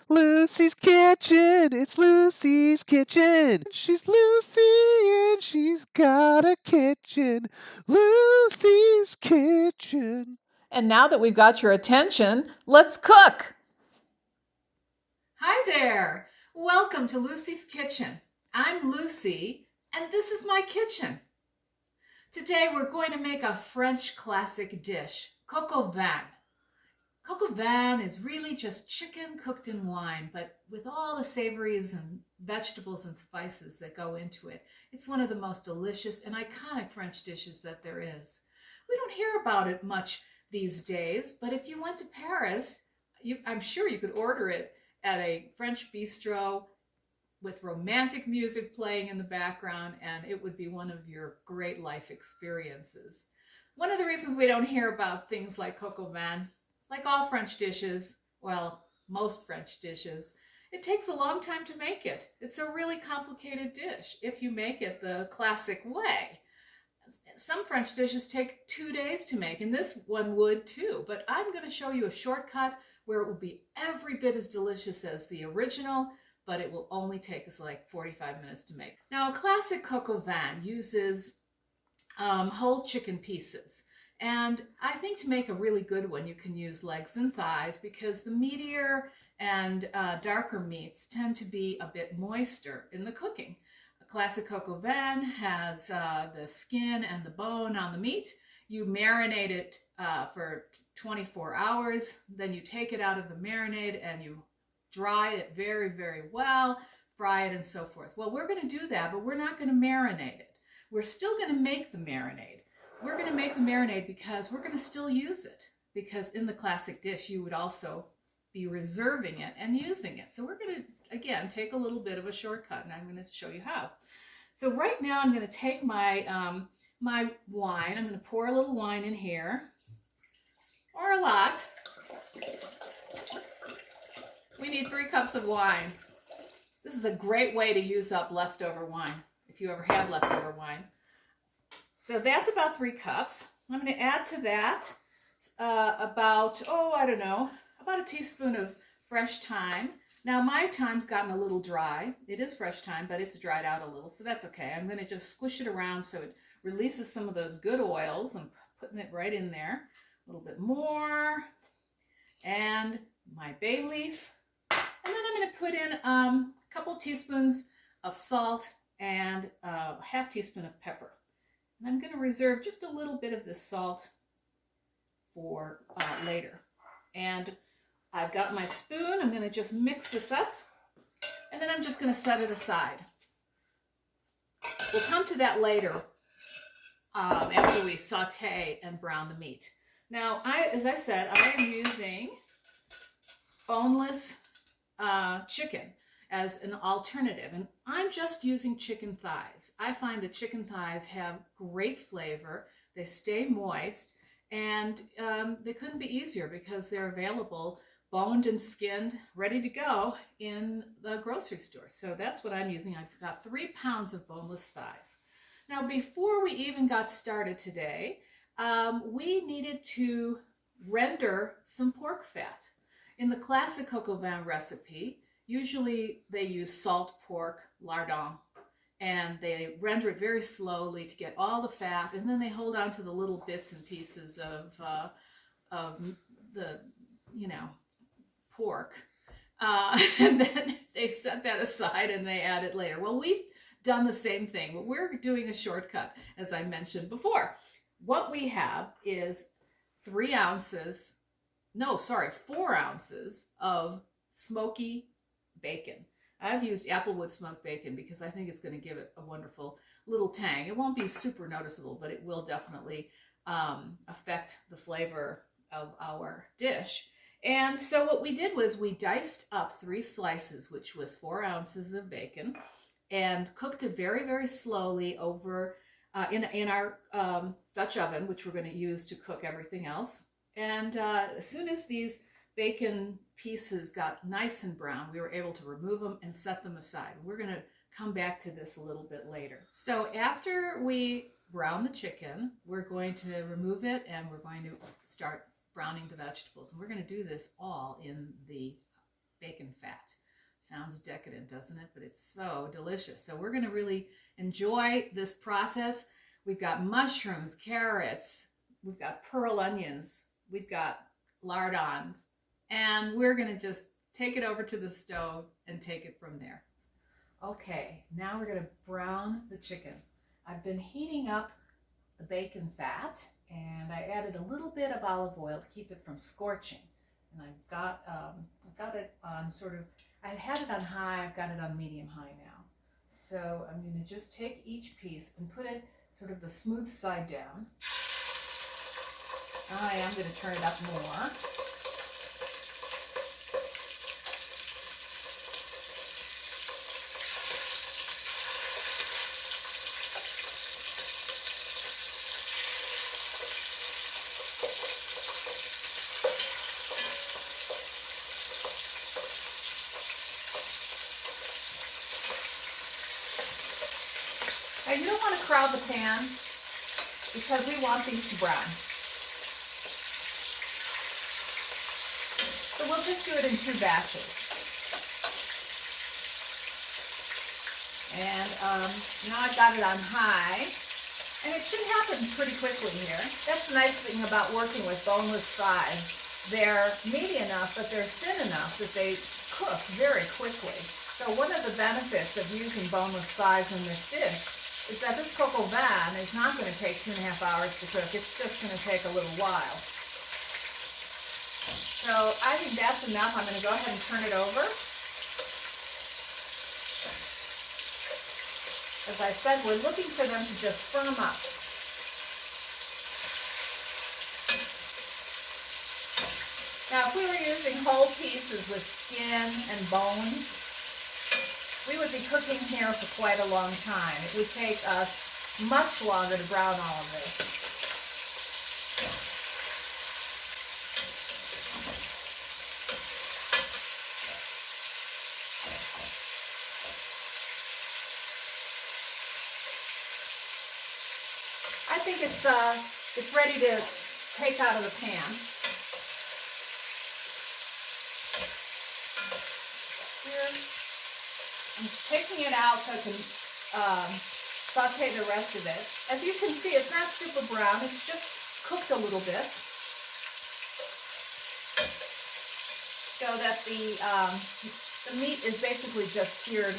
Lucy's Kitchen, it's Lucy's Kitchen. She's Lucy and she's got a kitchen. Lucy's Kitchen. And now that we've got your attention, let's cook. Hi there. Welcome to Lucy's Kitchen. I'm Lucy, and this is my kitchen. Today we're going to make a French classic dish, Coq Au Vin. Coq Au Vin is really just chicken cooked in wine, but with all the savories and vegetables and spices that go into it. It's one of the most delicious and iconic French dishes that there is. We don't hear about it much these days, but if you went to Paris, I'm sure you could order it at a French bistro with romantic music playing in the background, and it would be one of your great life experiences. One of the reasons we don't hear about things like coq au vin, like all French dishes, well, most French dishes, it takes a long time to make it. It's a really complicated dish if you make it the classic way. Some French dishes take 2 days to make, and this one would too, but I'm going to show you a shortcut where it will be every bit as delicious as the original, but it will only take us like 45 minutes to make. Now, a classic coq au vin uses whole chicken pieces. And I think to make a really good one, you can use legs and thighs because the meatier and darker meats tend to be a bit moister in the cooking. A classic coq au vin has the skin and the bone on the meat. You marinate it for 24 hours, then you take it out of the marinade and you dry it very, very well, fry it and so forth. Well, we're going to do that, but we're not going to marinate it. We're still going to make the marinade. We're going to make the marinade because we're going to still use it, because in the classic dish you would also be reserving it and using it. So we're going to, again, take a little bit of a shortcut, and I'm going to show you how. So right now I'm going to take my my wine. I'm going to pour a little wine in here, or a lot. We need 3 cups of wine. This is a great way to use up leftover wine, if you ever have leftover wine. So that's about 3 cups. I'm going to add to that about a teaspoon of fresh thyme. Now my thyme's gotten a little dry. It is fresh thyme, but it's dried out a little, so that's okay. I'm going to just squish it around so it releases some of those good oils. I'm putting it right in there. A little bit more. And my bay leaf. And then I'm going to put in a couple teaspoons of salt and a half teaspoon of pepper. And I'm going to reserve just a little bit of this salt for later. And I've got my spoon. I'm going to just mix this up. And then I'm just going to set it aside. We'll come to that later after we saute and brown the meat. Now, as I said, I am using boneless chicken as an alternative, and I'm just using chicken thighs. I find that chicken thighs have great flavor, they stay moist, and they couldn't be easier because they're available boned and skinned, ready to go in the grocery store. So that's what I'm using. I've got 3 pounds of boneless thighs. Now, before we even got started today, we needed to render some pork fat. In the classic coq au vin recipe, usually they use salt pork, lardon, and they render it very slowly to get all the fat, and then they hold on to the little bits and pieces of the, pork. And then they set that aside and they add it later. Well, we've done the same thing, but we're doing a shortcut, as I mentioned before. What we have is 4 ounces of smoky bacon. I've used applewood smoked bacon because I think it's going to give it a wonderful little tang. It won't be super noticeable, but it will definitely affect the flavor of our dish. And so what we did was we diced up 3 slices, which was 4 ounces of bacon, and cooked it very, very slowly over in our Dutch oven, which we're going to use to cook everything else. And as soon as these bacon pieces got nice and brown, we were able to remove them and set them aside. We're going to come back to this a little bit later. So after we brown the chicken, we're going to remove it and we're going to start browning the vegetables. And we're going to do this all in the bacon fat. Sounds decadent, doesn't it? But it's so delicious. So we're going to really enjoy this process. We've got mushrooms, carrots, we've got pearl onions, we've got lardons, and we're going to just take it over to the stove and take it from there. Okay, now we're going to brown the chicken. I've been heating up the bacon fat, and I added a little bit of olive oil to keep it from scorching. And I've got it on sort of, I had it on high, I've got it on medium high now. So I'm going to just take each piece and put it sort of the smooth side down. I am going to turn it up more. Now you don't want to crowd the pan because we want these to brown. So we'll just do it in 2 batches. And now I've got it on high, and it should happen pretty quickly here. That's the nice thing about working with boneless thighs. They're meaty enough, but they're thin enough that they cook very quickly. So one of the benefits of using boneless thighs in this dish is that this Coq Au Vin is not going to take 2.5 hours to cook. It's just going to take a little while. So I think that's enough. I'm going to go ahead and turn it over. As I said, we're looking for them to just firm up. Now, if we were using whole pieces with skin and bones, we would be cooking here for quite a long time. It would take us much longer to brown all of this. I think it's ready to take out of the pan. Here, I'm taking it out so I can saute the rest of it. As you can see, it's not super brown. It's just cooked a little bit so that the meat is basically just seared.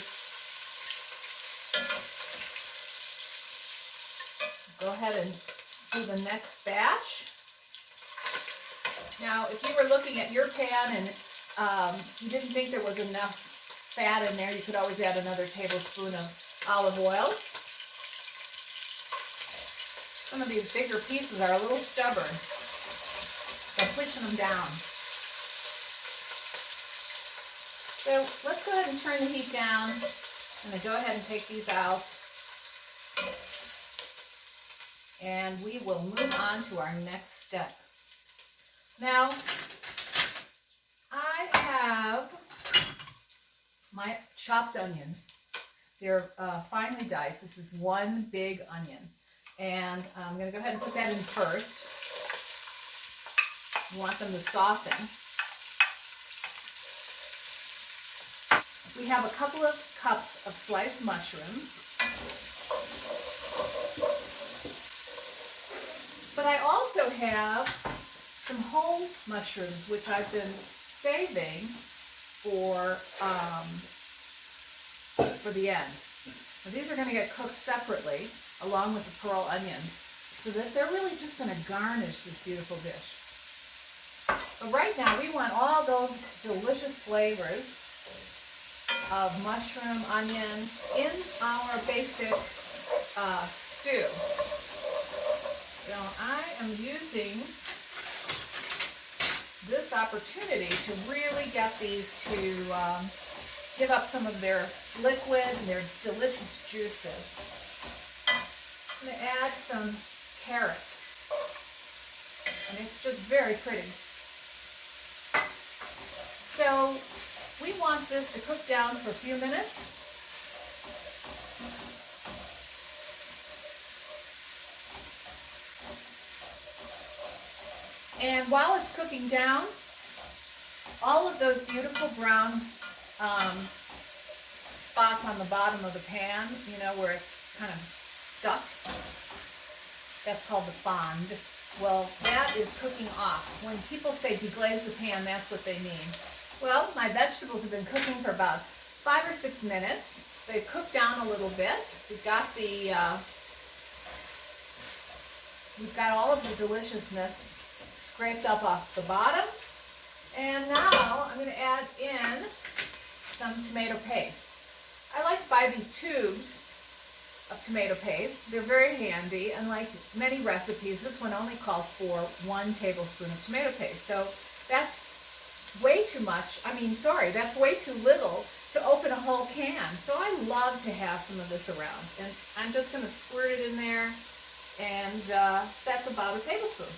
Go ahead and do the next batch. Now, if you were looking at your pan and you didn't think there was enough fat in there, you could always add another tablespoon of olive oil. Some of these bigger pieces are a little stubborn, so I'm pushing them down. So let's go ahead and turn the heat down. I'm going to go ahead and take these out. And we will move on to our next step. Now, I have my chopped onions. They're finely diced. This is 1 big onion. And I'm going to go ahead and put that in first. You want them to soften. We have a couple of cups of sliced mushrooms. But I also have some whole mushrooms, which I've been saving for the end. Now, these are going to get cooked separately along with the pearl onions so that they're really just going to garnish this beautiful dish. But right now we want all those delicious flavors of mushroom, onion in our basic stew. So I am using this opportunity to really get these to give up some of their liquid and their delicious juices. I'm going to add some carrot, and it's just very pretty. So we want this to cook down for a few minutes. And while it's cooking down, all of those beautiful brown spots on the bottom of the pan, you know, where it's kind of stuck. That's called the fond. Well, that is cooking off. When people say deglaze the pan, that's what they mean. Well, my vegetables have been cooking for about 5 or 6 minutes. They've cooked down a little bit. We've got all of the deliciousness scraped up off the bottom. And now I'm going to add in some tomato paste. I like to buy these tubes of tomato paste. They're very handy, and like many recipes, this one only calls for 1 tablespoon of tomato paste. So that's way too much. That's way too little to open a whole can. So I love to have some of this around. And I'm just going to squirt it in there, and that's about a tablespoon.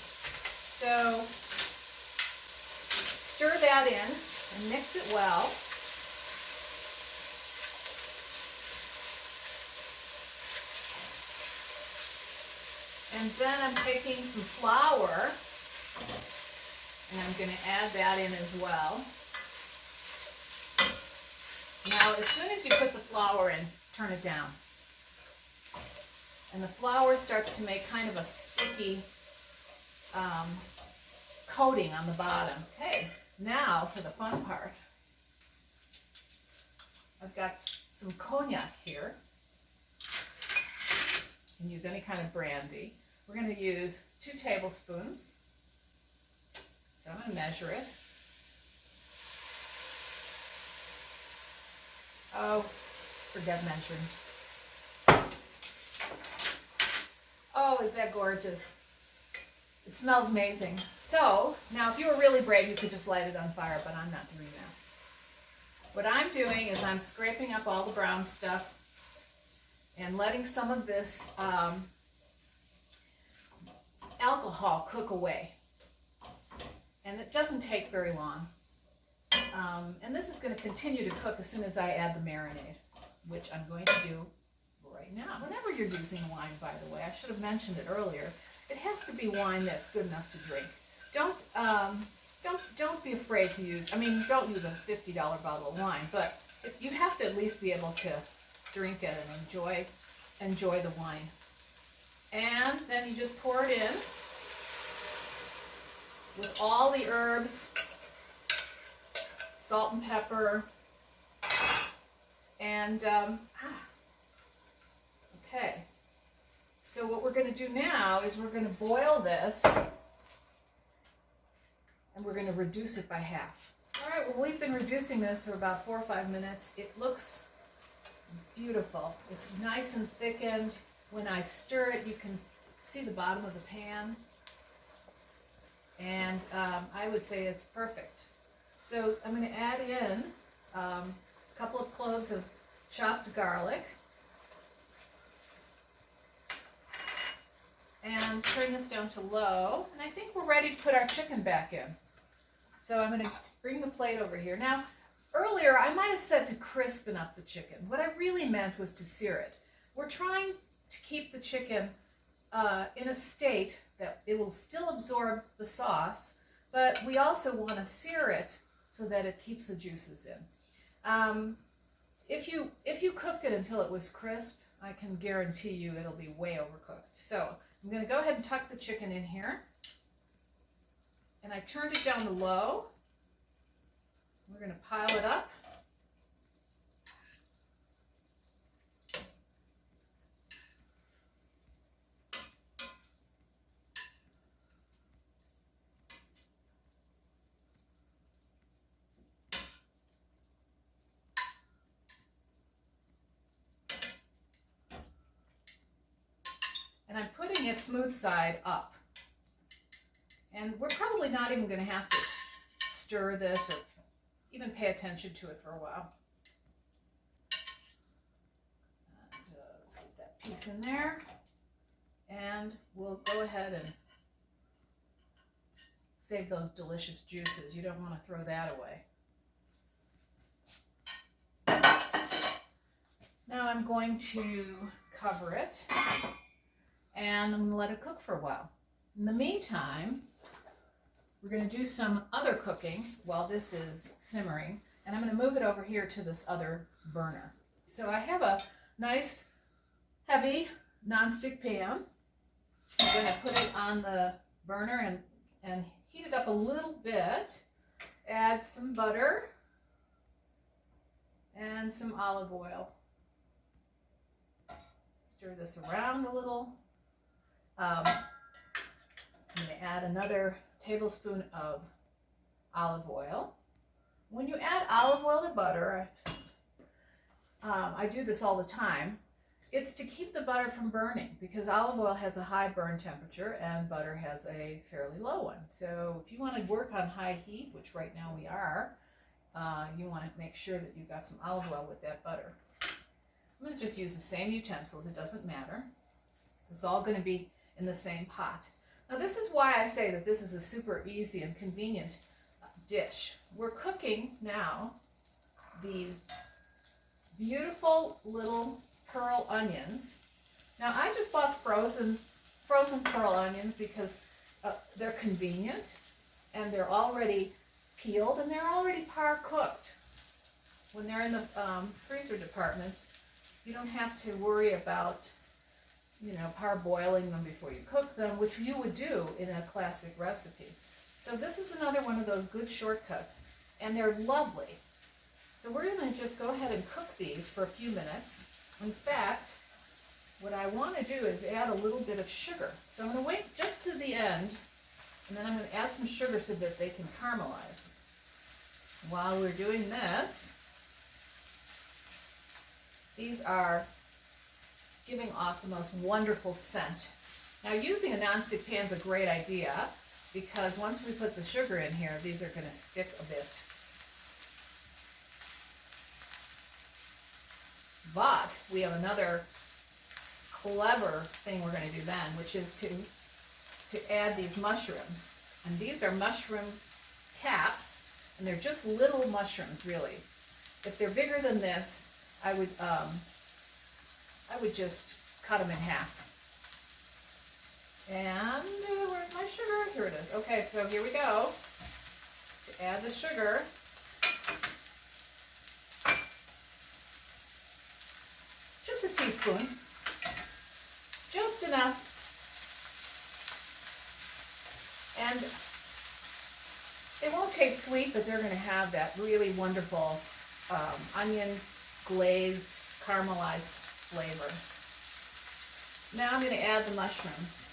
So stir that in and mix it well. And then I'm taking some flour, and I'm going to add that in as well. Now, as soon as you put the flour in, turn it down. And the flour starts to make kind of a sticky coating on the bottom. Okay, now for the fun part. I've got some cognac here. You can use any kind of brandy. We're going to use 2 tablespoons. So I'm going to measure it. Oh, forget measuring. Oh, is that gorgeous? It smells amazing. So, now if you were really brave, you could just light it on fire, but I'm not doing that. What I'm doing is I'm scraping up all the brown stuff and letting some of this alcohol cook away. And it doesn't take very long. And this is going to continue to cook as soon as I add the marinade, which I'm going to do right now. Whenever you're using wine, by the way, I should have mentioned it earlier, it has to be wine that's good enough to drink. Don't be afraid to use, don't use a $50 bottle of wine, but you have to at least be able to drink it and enjoy the wine. And then you just pour it in with all the herbs, salt and pepper, and okay. So what we're going to do now is we're going to boil this, and we're going to reduce it by half. All right, well, we've been reducing this for about 4 or 5 minutes. It looks beautiful. It's nice and thickened. When I stir it, you can see the bottom of the pan, and I would say it's perfect. So I'm going to add in a couple of cloves of chopped garlic, and turn this down to low, and I think we're ready to put our chicken back in. So I'm going to bring the plate over here. Now, earlier I might have said to crispen up the chicken. What I really meant was to sear it. We're trying to keep the chicken in a state that it will still absorb the sauce, but we also want to sear it so that it keeps the juices in. If you cooked it until it was crisp, I can guarantee you it'll be way overcooked. So I'm going to go ahead and tuck the chicken in here. And I turned it down to low. We're going to pile it up. And I'm putting it smooth side up. And we're probably not even going to have to stir this or even pay attention to it for a while. And, let's get that piece in there. And we'll go ahead and save those delicious juices. You don't want to throw that away. Now I'm going to cover it, and I'm going to let it cook for a while. In the meantime, We're going to do some other cooking while this is simmering, and I'm going to move it over here to this other burner. So I have a nice heavy nonstick pan. I'm going to put it on the burner and heat it up a little bit. Add some butter and some olive oil. Stir this around a little. I'm going to add another tablespoon of olive oil. When you add olive oil to butter, I do this all the time. It's to keep the butter from burning, because olive oil has a high burn temperature and butter has a fairly low one. So if you want to work on high heat, which right now we are, you want to make sure that you've got some olive oil with that butter. I'm going to just use the same utensils. It doesn't matter. It's all going to be in the same pot. Now this is why I say that this is a super easy and convenient dish. We're cooking now these beautiful little pearl onions. Now I just bought frozen pearl onions because they're convenient and they're already peeled and they're already par cooked. When they're in the freezer department, you don't have to worry about, you know, parboiling them before you cook them, which you would do in a classic recipe. So this is another one of those good shortcuts, and they're lovely. So we're going to just go ahead and cook these for a few minutes. In fact, what I want to do is add a little bit of sugar. So I'm going to wait just to the end, and then I'm going to add some sugar so that they can caramelize. While we're doing this, these are giving off the most wonderful scent. Now using a nonstick pan is a great idea, because once we put the sugar in here, these are going to stick a bit. But we have another clever thing we're going to do then, which is to add these mushrooms. And these are mushroom caps, and they're just little mushrooms, really. If they're bigger than this, I would just cut them in half. And where's my sugar? Here it is. Okay, so here we go. To add the sugar, just a teaspoon, just enough. And they won't taste sweet, but they're going to have that really wonderful onion glazed, caramelized flavor. Now I'm going to add the mushrooms.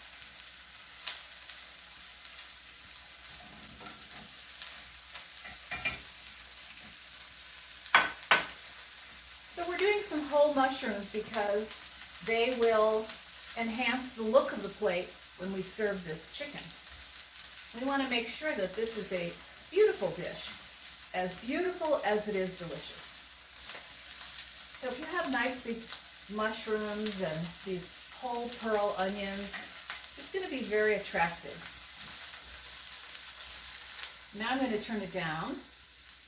So we're doing some whole mushrooms because they will enhance the look of the plate when we serve this chicken. We want to make sure that this is a beautiful dish, as beautiful as it is delicious. So if you have nice big mushrooms and these whole pearl onions, it's going to be very attractive. Now I'm going to turn it down,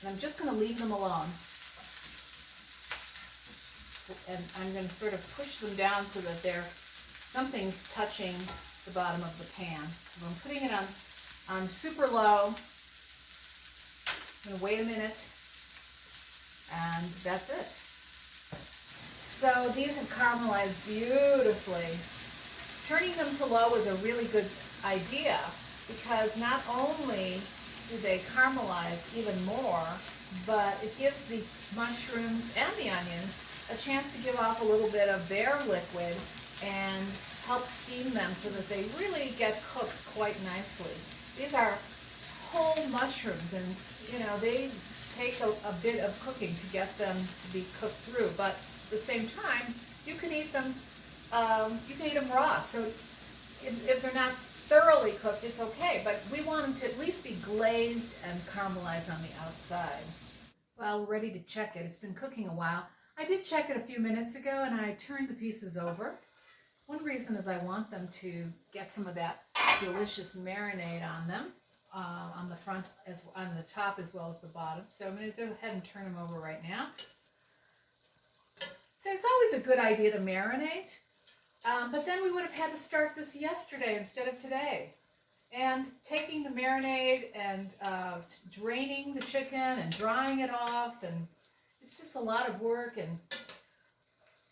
and I'm just going to leave them alone. And I'm going to sort of push them down so that something's touching the bottom of the pan. So I'm putting it on super low. I'm going to wait a minute, and that's it. So these have caramelized beautifully. Turning them to low is a really good idea, because not only do they caramelize even more, but it gives the mushrooms and the onions a chance to give off a little bit of their liquid and help steam them so that they really get cooked quite nicely. These are whole mushrooms, and you know, they take a bit of cooking to get them to be cooked through, but at the same time, you can eat them raw. So if they're not thoroughly cooked, it's okay, but we want them to at least be glazed and caramelized on the outside. Well, we're ready to check it. It's been cooking a while. I did check it a few minutes ago, and I turned the pieces over. One reason is I want them to get some of that delicious marinade on them, on the front, on the top as well as the bottom. So I'm going to go ahead and turn them over right now. So it's always a good idea to marinate, but then we would have had to start this yesterday instead of today. and taking the marinade and draining the chicken and drying it off, and it's just a lot of work. And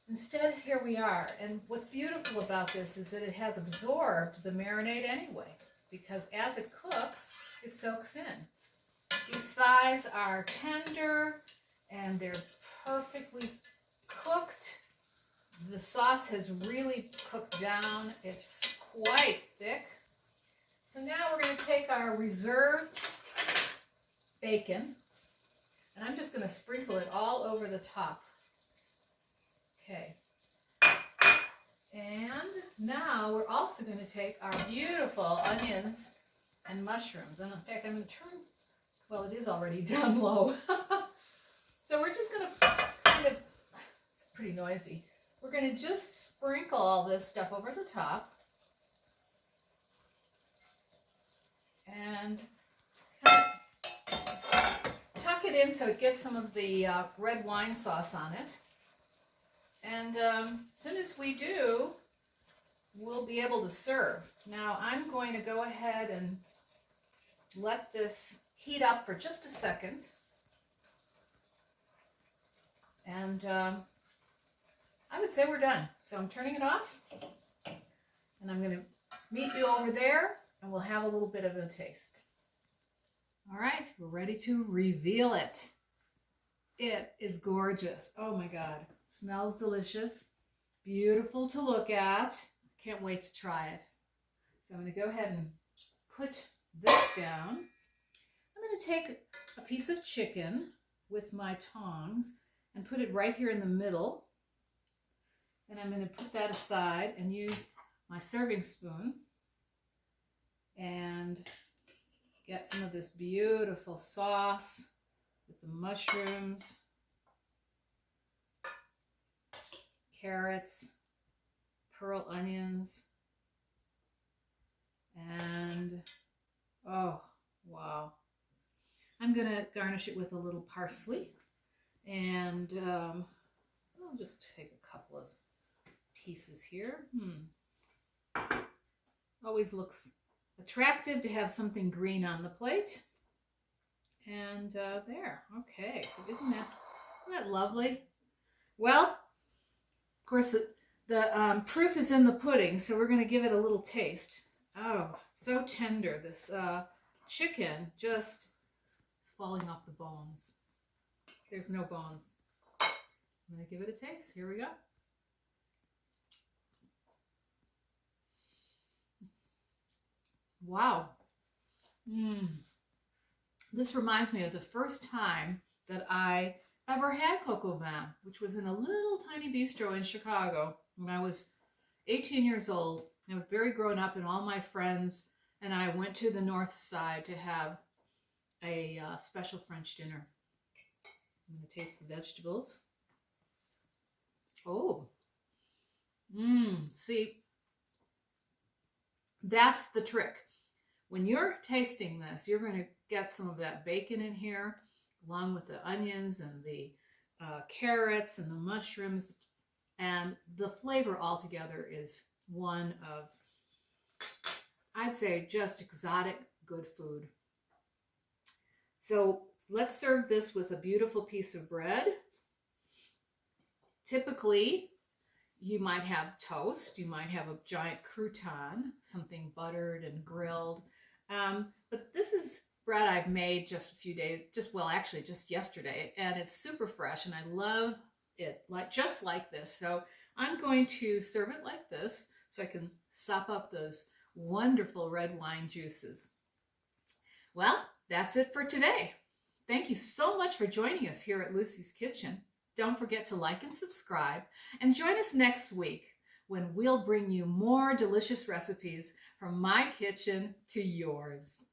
instead, here we are. And what's beautiful about this is that it has absorbed the marinade anyway, because as it cooks, it soaks in. These thighs are tender and they're perfectly cooked. The sauce has really cooked down. It's quite thick. So now we're going to take our reserved bacon, and I'm just going to sprinkle it all over the top. Okay. And now we're also going to take our beautiful onions and mushrooms. And in fact, I'm going to turn, well, it is already down low. So we're just going to kind of, it's pretty noisy. We're going to just sprinkle all this stuff over the top. And kind of tuck it in so it gets some of the red wine sauce on it. And as soon as we do, we'll be able to serve. Now I'm going to go ahead and let this heat up for just a second. And I would say we're done. So I'm turning it off. And I'm going to meet you over there, and we'll have a little bit of a taste. All right, we're ready to reveal it. It is gorgeous. Oh my God. Smells delicious. Beautiful to look at. Can't wait to try it. So I'm going to go ahead and put this down. I'm going to take a piece of chicken with my tongs and put it right here in the middle. And I'm going to put that aside and use my serving spoon and get some of this beautiful sauce with the mushrooms, carrots, pearl onions, and oh, wow. I'm going to garnish it with a little parsley, and I'll just take a couple of pieces here. Always looks attractive to have something green on the plate. And there, okay, so isn't that lovely? Well, of course, the proof is in the pudding, so we're going to give it a little taste. Oh, so tender. This chicken just is falling off the bones. There's no bones. I'm going to give it a taste. Here we go. Wow. This reminds me of the first time that I ever had Coq Au Vin, which was in a little tiny bistro in Chicago when I was 18 years old. I was very grown up, and all my friends and I went to the North Side to have a special French dinner. I'm going to taste the vegetables. Oh, see, that's the trick. When you're tasting this, you're going to get some of that bacon in here, along with the onions and the carrots and the mushrooms. And the flavor altogether is one of, I'd say, just exotic good food. So let's serve this with a beautiful piece of bread. Typically, you might have toast, you might have a giant crouton, something buttered and grilled. But this is bread I've made just a few days, actually just yesterday, and it's super fresh, and I love it just like this. So I'm going to serve it like this so I can sop up those wonderful red wine juices. Well, that's it for today. Thank you so much for joining us here at Lucy's Kitchen. Don't forget to like and subscribe, and join us next week when we'll bring you more delicious recipes from my kitchen to yours.